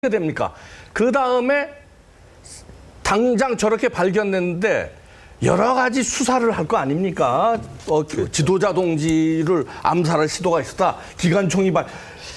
됩니까? 그 다음에 당장 저렇게 발견됐는데 여러 가지 수사를 할 거 아닙니까? 지도자 동지를 암살할 시도가 있었다. 기관총이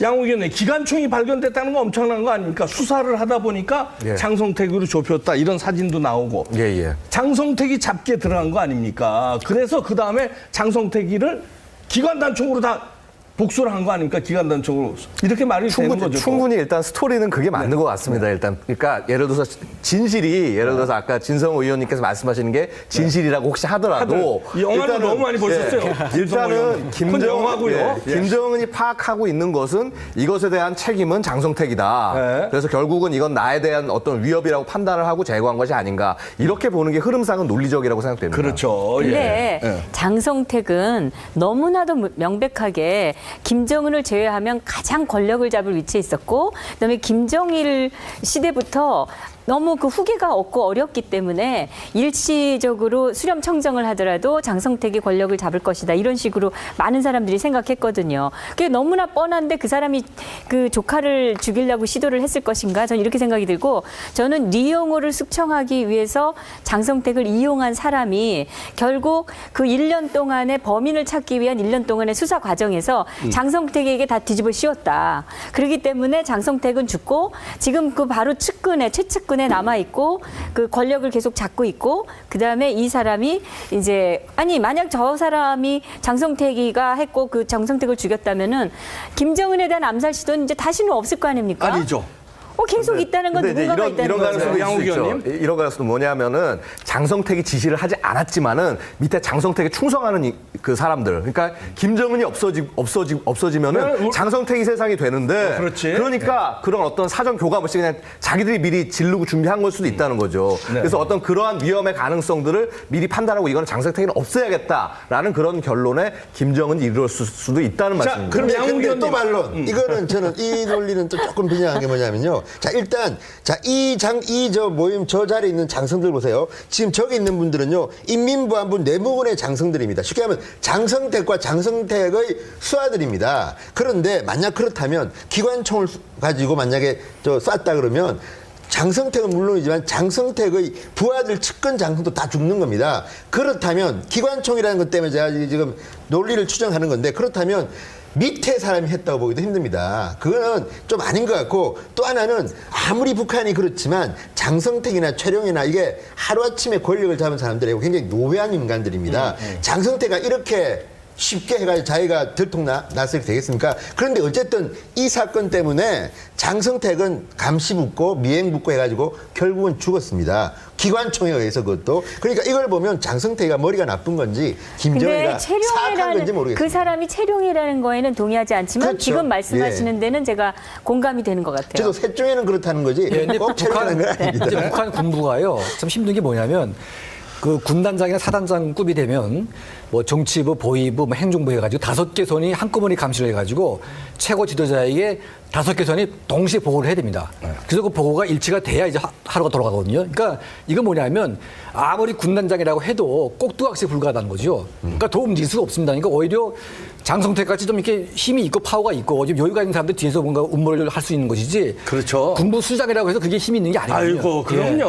양욱 의원님, 기관총이 발견됐다는 건 엄청난 거 아닙니까? 수사를 하다 보니까 예. 장성택으로 좁혔다. 이런 사진도 나오고. 예. 장성택이 잡게 들어간 거 아닙니까? 그래서 그 다음에 장성택이를 기관단총으로 다 복수를 한 거 아닙니까? 기관단총으로. 이렇게 말이 되는 거죠. 충분히 일단 스토리는 그게 맞는 것 같습니다. 일단. 그러니까 예를 들어서 진실이, 예를 들어서 아까 진성호 의원님께서 말씀하시는 게 진실이라고 혹시 하더라도. 영화는 너무 많이 보셨어요. 일단은 김정은이 파악하고 있는 것은 이것에 대한 책임은 장성택이다. 네. 그래서 결국은 이건 나에 대한 어떤 위협이라고 판단을 하고 제거한 것이 아닌가. 이렇게 보는 게 흐름상은 논리적이라고 생각됩니다. 그렇죠. 근데 예. 장성택은 너무나도 명백하게 김정은을 제외하면 가장 권력을 잡을 위치에 있었고, 그다음에 김정일 시대부터 너무 그 후계가 없고 어렵기 때문에 일시적으로 수렴 청정을 하더라도 장성택이 권력을 잡을 것이다. 이런 식으로 많은 사람들이 생각했거든요. 그게 너무나 뻔한데 그 사람이 그 조카를 죽이려고 시도를 했을 것인가? 저는 이렇게 생각이 들고, 저는 리용호를 숙청하기 위해서 장성택을 이용한 사람이 결국 그 1년 동안의 범인을 찾기 위한 1년 동안의 수사 과정에서 장성택에게 다 뒤집어 씌웠다. 그렇기 때문에 장성택은 죽고 지금 그 바로 측근에 최측근에 남아 있고 그 권력을 계속 잡고 있고, 그다음에 이 사람이 이제 만약 저 사람이 장성택이가 했고 그 장성택을 죽였다면은 김정은에 대한 암살 시도는 이제 다시는 없을 거 아닙니까? 아니죠. 계속 있다는 건 누군가가 있다는 이런 거죠. 가능성도 양욱 있을 수 있죠. 의원님? 이런 가능성도 뭐냐면은 장성택이 지시를 하지 않았지만은 밑에 장성택에 충성하는 그 사람들. 그러니까 김정은이 없어지면은 네, 장성택이 세상이 되는데. 그렇지. 그러니까 그런 어떤 사전 교감 없이 그냥 자기들이 미리 지르고 준비한 걸 수도 있다는 거죠. 네. 그래서 어떤 그러한 위험의 가능성들을 미리 판단하고 이거는 장성택은 없애야겠다라는 그런 결론에 김정은이 이룰 수도 있다는 말씀입니다. 그럼 양욱 근데 의원님. 또 반론. 이거는 저는 이 논리는 또 조금 비판한 게 뭐냐면요. 자, 일단, 모임 저 자리에 있는 장성들 보세요. 지금 저기 있는 분들은요, 인민보안부 내무군의 장성들입니다. 쉽게 하면 장성택과 장성택의 수하들입니다. 그런데 만약 그렇다면 기관총을 가지고 만약에 쐈다 그러면 장성택은 물론이지만 장성택의 부하들 측근 장성도 다 죽는 겁니다. 그렇다면 기관총이라는 것 때문에 제가 지금 논리를 추정하는 건데, 그렇다면 밑에 사람이 했다고 보기도 힘듭니다. 그거는 좀 아닌 것 같고, 또 하나는 아무리 북한이 그렇지만 장성택이나 최룡이나 이게 하루아침에 권력을 잡은 사람들이고 굉장히 노회한 인간들입니다. 장성택가 이렇게 쉽게 해가지고 자기가 들통났을 되겠습니까? 그런데 어쨌든 이 사건 때문에 장성택은 감시 붙고 미행 붙고 해가지고 결국은 죽었습니다. 기관총에 의해서 그것도. 그러니까 이걸 보면 장성택이가 머리가 나쁜 건지 김정일이가 사악한 건지 모르겠습니다. 그 사람이 채룡이라는 거에는 동의하지 않지만 그렇죠. 지금 말씀하시는 예. 데는 제가 공감이 되는 것 같아요. 저도 셋 중에는 그렇다는 거지 꼭 채룡이라는 건 아닙니다. 이제 북한 군부가요, 참 힘든 게 뭐냐면 그 군단장이나 사단장급이 되면 뭐 정치부, 보위부, 뭐 행정부 해가지고 5개 선이 한꺼번에 감시를 해가지고 최고 지도자에게 5개 선이 동시에 보고를 해야 됩니다. 그래서 그 보고가 일치가 돼야 이제 하루가 돌아가거든요. 그러니까 이건 뭐냐면 아무리 군단장이라고 해도 꼭두각시 불가하다는 거죠. 그러니까 더 움직일 수가 없습니다. 그러니까 오히려 장성택 같이 좀 이렇게 힘이 있고 파워가 있고 좀 여유가 있는 사람들 뒤에서 뭔가 음모를 할 수 있는 것이지. 그렇죠. 군부 수장이라고 해서 그게 힘이 있는 게 아니거든요. 아이고, 그럼요.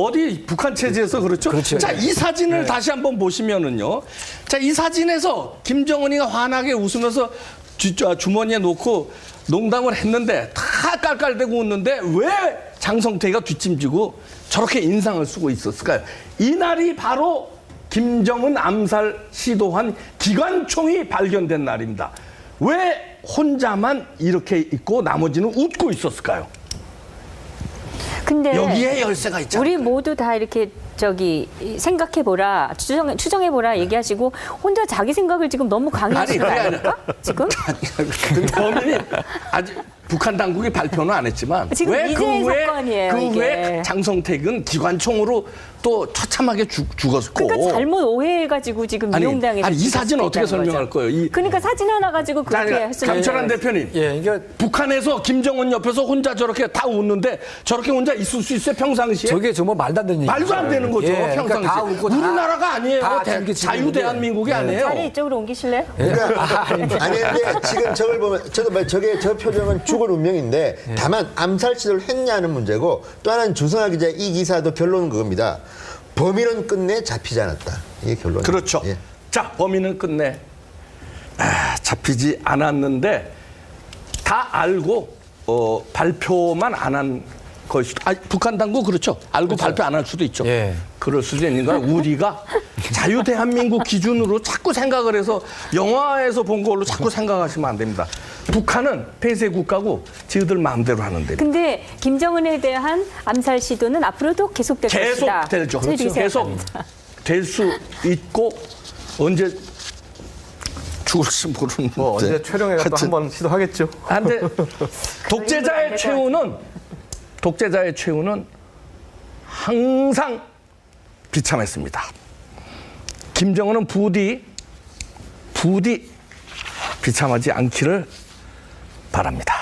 어디 북한 체제에서 그렇죠. 그렇죠. 자, 이 사진을 다시 한번 보시면은요. 자, 이 사진에서 김정은이가 환하게 웃으면서 주머니에 놓고 농담을 했는데 다 깔깔대고 웃는데 왜 장성택이가 뒷짐지고 저렇게 인상을 쓰고 있었을까요? 이날이 바로 김정은 암살 시도한 기관총이 발견된 날입니다. 왜 혼자만 이렇게 있고 나머지는 웃고 있었을까요? 근데 여기에 열쇠가 있잖아요. 우리 모두 다 이렇게 생각해보라, 추정해보라 얘기하시고 혼자 자기 생각을 지금 너무 강요하시는 거 아닙니까? 지금? 범인이 아직 북한 당국이 발표는 안 했지만 지금 왜 이재인 사건이에요, 그 이게. 후에 장성택은 기관총으로 또 처참하게 죽었고. 그러니까 잘못 오해해가지고 지금 이용당해서 이 사진 어떻게 설명할 거예요? 그러니까 사진 하나 가지고 그렇게 할 수는 강철한 없는 대표님. 예, 그러니까 북한에서 김정은 옆에서 혼자 저렇게 다 웃는데 저렇게 혼자 있을 수 있어요? 평상시에? 저게 정말 말도 안 되는 얘기죠. 말도 안 되는 되는 거죠. 예, 그러니까 평상시에. 다 웃고 다- 우리나라가 아니에요. 다 즐기시는 자유대한민국이 네. 아니에요. 자리 이쪽으로 옮기실래요? 아니 근데 지금 저걸 보면 저도 저게 저 표정은 죽을 운명인데 다만 암살 시도를 했냐는 문제고 또 하나는 주성아 기자 이 기사도 결론은 그겁니다. 범인은 끝내 잡히지 않았다. 이게 결론. 그렇죠. 예. 자, 범인은 끝내 잡히지 않았는데 다 알고 발표만 안 한 것이 북한 당국 그렇죠. 알고 발표 안 할 수도 있죠. 예. 그럴 수도 있는 건 우리가 자유대한민국 기준으로 자꾸 생각을 해서 영화에서 본 걸로 자꾸 생각하시면 안 됩니다. 북한은 폐쇄 국가고 지들 마음대로 하는데 근데 김정은에 대한 암살 시도는 앞으로도 계속될 계속 것이다. 되죠. 저는 이렇게 계속 생각합니다. 될 수 있고 언제 죽을지 모르는데 뭐 언제 최룡해가 또 하여튼 한번 시도하겠죠. 근데 독재자의 최후는 항상 비참했습니다. 김정은은 부디 비참하지 않기를 바랍니다.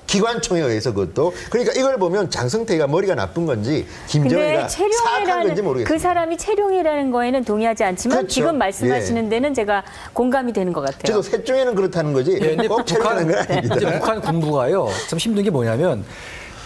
기관총에 의해서 그것도 그러니까 이걸 보면 장성태가 머리가 나쁜 건지 근데 김정은이가 사악한 건지 체룡이라는 모르겠어요. 그 사람이 체룡이라는 거에는 동의하지 않지만 그렇죠. 지금 말씀하시는 예. 데는 제가 공감이 되는 것 같아요. 저도 셋 중에는 그렇다는 거지 예, 근데 꼭 체력하는 건 아닙니다. 이제 북한 군부가요. 참 힘든 게 뭐냐면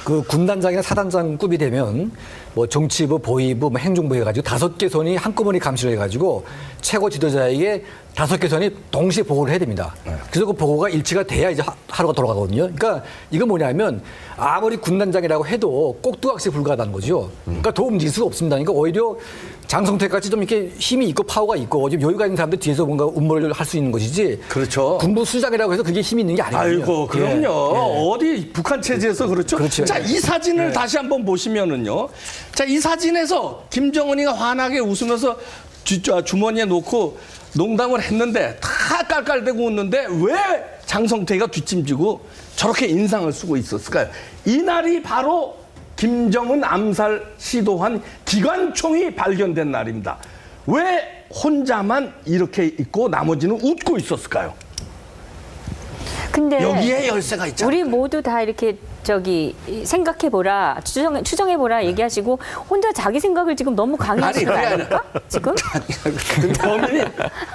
그 군단장이나 사단장급이 되면 뭐 정치부, 보위부, 뭐 행정부 해가지고 5개 선이 한꺼번에 감시를 해가지고 최고 지도자에게 5개 선이 동시에 보고를 해야 됩니다. 그래서 그 보고가 일치가 돼야 이제 하루가 돌아가거든요. 그러니까 이건 뭐냐면 아무리 군단장이라고 해도 꼭두각시에 불과하다는 거죠. 그러니까 더 움직일 수가 없습니다. 그러니까 오히려 장성택같이 좀 이렇게 힘이 있고 파워가 있고 좀 여유가 있는 사람들 뒤에서 뭔가 음모를 할 수 있는 것이지. 그렇죠. 군부 수장이라고 해서 그게 힘이 있는 게 아니거든요. 아이고, 그럼요. 어디 북한 체제에서 그렇죠. 그렇죠. 자, 이 사진을 다시 한번 보시면은요. 자, 이 사진에서 김정은이가 환하게 웃으면서 주머니에 놓고 농담을 했는데 다 깔깔대고 웃는데 왜 장성태가 뒷짐지고 저렇게 인상을 쓰고 있었을까요? 이날이 바로 김정은 암살 시도한 기관총이 발견된 날입니다. 왜 혼자만 이렇게 있고 나머지는 웃고 있었을까요? 근데 여기에 열쇠가 있잖아요. 우리 모두 다 이렇게 생각해보라, 추정해보라 얘기하시고 혼자 자기 생각을 지금 너무 강요하시는 거 아니, 아닙니까? 지금? 근데 범인이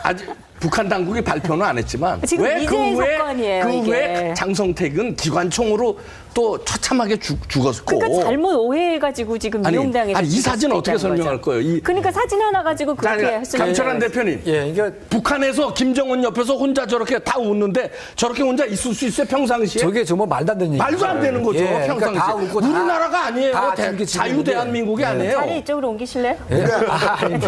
아직 북한 당국이 발표는 안 했지만 지금 왜 미제의 사건이에요, 그 이게. 왜 장성택은 기관총으로 또 처참하게 죽었고 그러니까 잘못 오해해가지고 지금 이용당해서 이 사진 어떻게 설명할 거예요? 그러니까 사진 하나 가지고 그렇게 할 수는 강철한 없는 대표님, 예, 그러니까 북한에서 김정은 옆에서 혼자 저렇게 다 웃는데 저렇게 혼자 있을 수 있어요 평상시에? 저게 정말 말도 안 되는 얘기죠. 말도 안 되는 거죠 예, 평상시에. 그러니까 다 웃고 다- 우리나라가 아니에요. 다 즐기시는 자유대한민국이 분들. 아니에요. 자리 이쪽으로 옮기실래요? 그러니까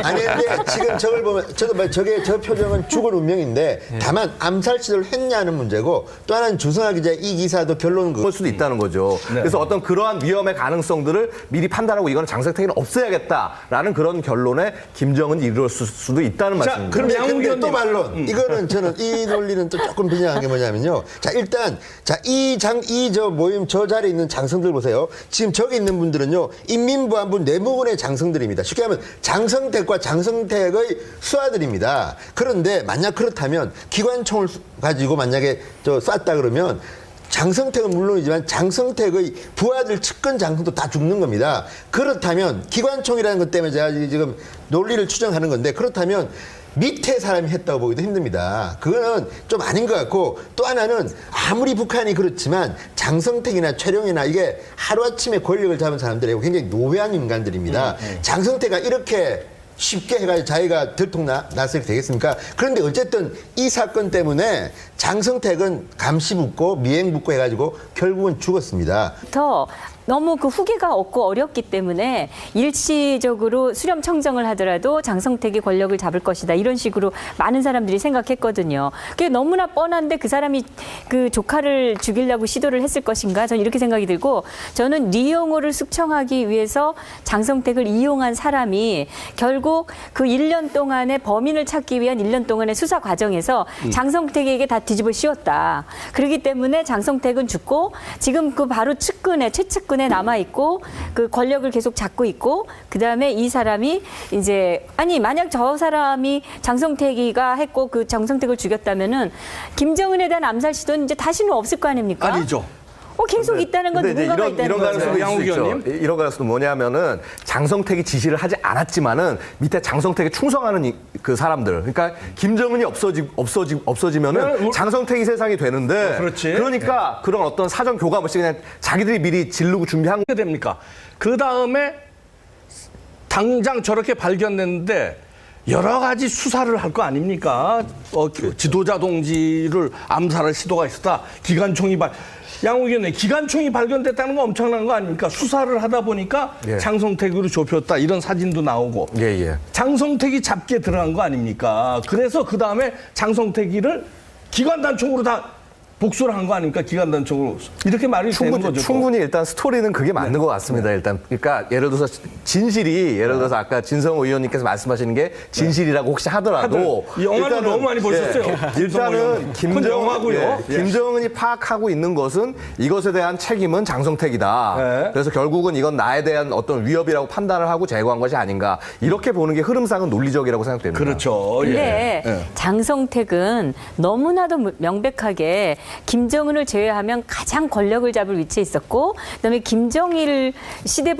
아니 근데 지금 저걸 보면 저도 저게 저 표정은 죽을 운명인데 다만 암살 시도를 했냐는 문제고 또 하나는 주성아 기자 이 기사도 결론은 그럴 수도 있다는 거죠. 그래서 어떤 그러한 위험의 가능성들을 미리 판단하고 이거는 장성택은 없애야겠다라는 그런 결론에 김정은이 이르렀을 수도 있다는 말씀입니다. 그럼 양훈 근데 또 의원님. 반론. 이거는 저는 이 논리는 또 조금 비판한 게 뭐냐면요. 자 일단 이 저 모임 저 자리에 있는 장성들 보세요. 지금 저기 있는 분들은요 인민보안부 내무군의 장성들입니다. 쉽게 하면 장성택과 장성택의 수하들입니다. 그런데 만약 그렇다면 기관총을 가지고 만약에 쐈다 그러면. 장성택은 물론이지만 장성택의 부하들 측근 장성도 다 죽는 겁니다. 그렇다면 기관총이라는 것 때문에 제가 지금 논리를 추정하는 건데 그렇다면 밑에 사람이 했다고 보기도 힘듭니다. 그거는 좀 아닌 것 같고 또 하나는 아무리 북한이 그렇지만 장성택이나 최룡이나 이게 하루아침에 권력을 잡은 사람들이고 굉장히 노회한 인간들입니다. 장성택가 이렇게 쉽게 해가지고 자기가 들통났을 되겠습니까? 그런데 어쨌든 이 사건 때문에 장성택은 감시 붙고 미행 붙고 해가지고 결국은 죽었습니다. 너무 그 후계가 없고 어렵기 때문에 일시적으로 수렴 청정을 하더라도 장성택이 권력을 잡을 것이다. 이런 식으로 많은 사람들이 생각했거든요. 그게 너무나 뻔한데 그 사람이 그 조카를 죽이려고 시도를 했을 것인가? 저는 이렇게 생각이 들고 저는 리용호를 숙청하기 위해서 장성택을 이용한 사람이 결국 그 1년 동안의 범인을 찾기 위한 1년 동안의 수사 과정에서 장성택에게 다 뒤집어 씌웠다. 그렇기 때문에 장성택은 죽고 지금 그 바로 최측근에 남아 있고 그 권력을 계속 잡고 있고 그 다음에 이 사람이 이제 만약 저 사람이 장성택이가 했고 그 장성택을 죽였다면은 김정은에 대한 암살 시도는 이제 다시는 없을 거 아닙니까? 아니죠. 계속 있다는 건 근데 이제 누군가가 이런 있다는 가능성도 거죠. 양욱 있을 수 있죠. 의원님. 이런 가능성도 뭐냐면은 장성택이 지시를 하지 않았지만은 밑에 장성택에 충성하는 그 사람들. 그러니까 김정은이 없어지면은 장성택이 세상이 되는데. 그렇지. 그러니까 그런 어떤 사전 교감 없이 그냥 자기들이 미리 지르고 준비한 어떻게 됩니까? 그 다음에 당장 저렇게 발견됐는데 여러 가지 수사를 할 거 아닙니까? 지도자 동지를 암살할 시도가 있었다. 기관총이 양욱 의원님, 기관총이 발견됐다는 건 엄청난 거 아닙니까? 수사를 하다 보니까 예. 장성택으로 좁혔다. 이런 사진도 나오고. 예. 장성택이 잡게 들어간 거 아닙니까? 그래서 그 다음에 장성택이를 기관단총으로 다 복수를 한 거 아닙니까? 기관단총으로. 이렇게 말이 되는 거죠. 충분히 일단 스토리는 그게 맞는 것 같습니다. 일단 그러니까 예를 들어서 진실이 예를 들어서 아까 진성호 의원님께서 말씀하시는 게 진실이라고 혹시 하더라도 이 영화는 너무 많이 보셨어요. 일단은 그건 영화고요. 김정은이 파악하고 있는 것은 이것에 대한 책임은 장성택이다. 네. 그래서 결국은 이건 나에 대한 어떤 위협이라고 판단을 하고 제거한 것이 아닌가. 이렇게 보는 게 흐름상은 논리적이라고 생각됩니다. 그렇죠. 근데 예. 장성택은 너무나도 명백하게 김정은을 제외하면 가장 권력을 잡을 위치에 있었고, 그다음에 김정일 시대부터